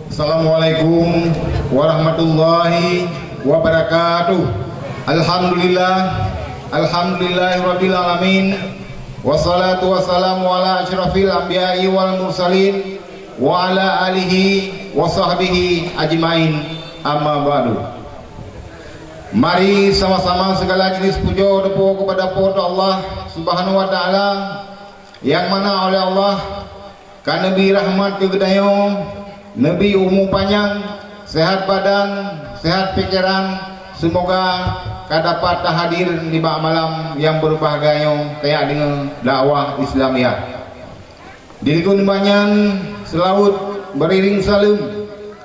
Assalamualaikum warahmatullahi wabarakatuh. Alhamdulillahirabbil alamin. Wassalatu wassalamu ala asyrafil anbiya'i wal mursalin wa ala alihi wa sahbihi ajmain. Amma ba'du. Mari sama-sama segala jenis puja depu kepada Allah Subhanahu wa taala, yang mana oleh Allah kan Nabi rahmat kegedayo, Nabi umur panjang, sehat badan, sehat pikiran. Semoga dapat hadir di malam yang berbahagia kayak dengan dakwah Islamiyah. Diriku banyak selaut beriring salam.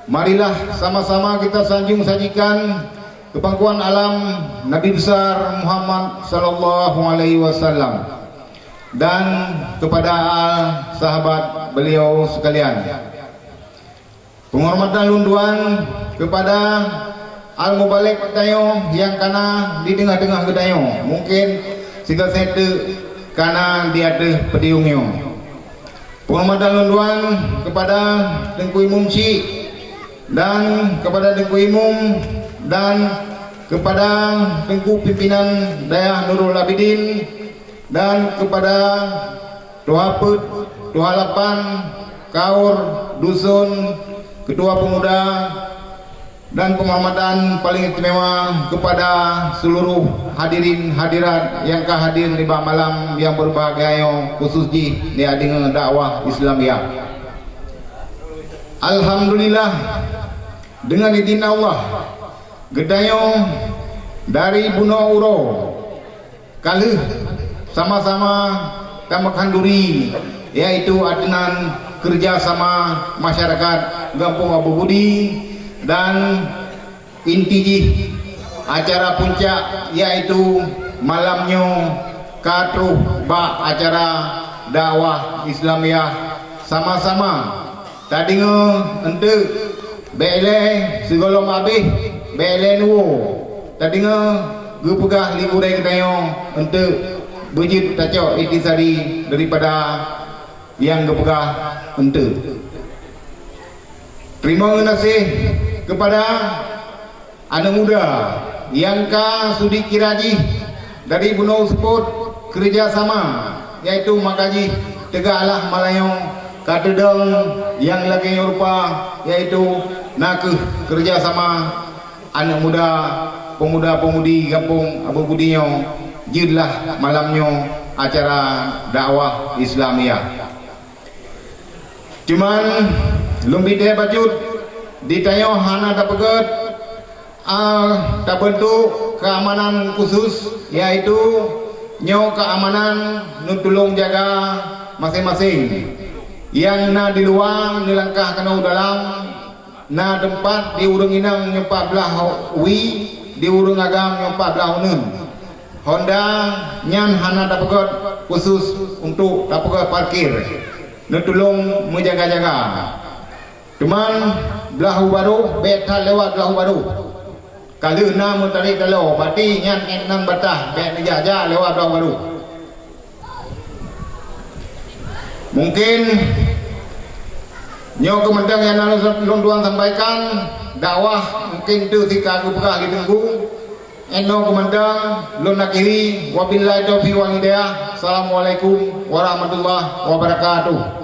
Marilah sama-sama kita sanjung sajikan kepangkuan alam Nabi besar Muhammad sallallahu alaihi wasallam dan kepada sahabat beliau sekalian. Penghormatan lunduan kepada Al-Mubalik Gedayo yang kana di tengah-tengah Gedayo. Mungkin siga sete kana dia ada pediungnya. Penghormatan lunduan kepada Tengku Imum Syekh dan kepada Tengku Imum dan kepada Tengku Pimpinan Dayah Nurul Abidin dan kepada Tuha Put, Tuha Lapan, Kaur, Dusun, Ketua Pemuda, dan penghormatan paling istimewa kepada seluruh hadirin hadirat yang hadir di malam yang berbahagia, khusus di dengan dakwah Islamiyah. Alhamdulillah, dengan izin Allah, Gedayo dari Buno Uro kali sama-sama tamakan duri, yaitu adenan kerjasama masyarakat Kampung Abu Budi dan inti acara puncak, yaitu malamnya katruh ba acara dakwah Islamiyah sama-sama tadi ente bele segolong abih bele nuwo tadi gepegah liburai kedayo ente bejit tacok itisari daripada yang gepegah ente. Terima kasih kepada anak muda yang sudi kiraji dari Buno Sport kerjasama, yaitu makaji tegaklah Malayong katedang yang lagi rupa, yaitu nak kerjasama anak muda pemuda-pemudi Kampung Abu Budinyo jidlah malamnya acara dakwah Islamiyah. Cuman lumbi teh bacut ditayo hana dapeget tak bentuk keamanan khusus, yaitu nyo keamanan nutulung jaga masing-masing yang na di luar nilangkah kena dalam na tempat di urung inang nyempat belah wi di urung agam nyempat belah unun Honda nyan hana dapeget khusus untuk dapeget parkir nutulung menjaga-jaga. Cuman belahu baru betal lewat belahu baru kalau na mutarik kalau berarti nyan enang batah bet jaja lewat belahu baru. Mungkin nyo kementang yang nalung sampaikan dakwah mungkin tu tika aku bekah ditunggu eno kementang lun nakiri wabillahi taufiq wal hidayah. Assalamualaikum warahmatullahi wabarakatuh.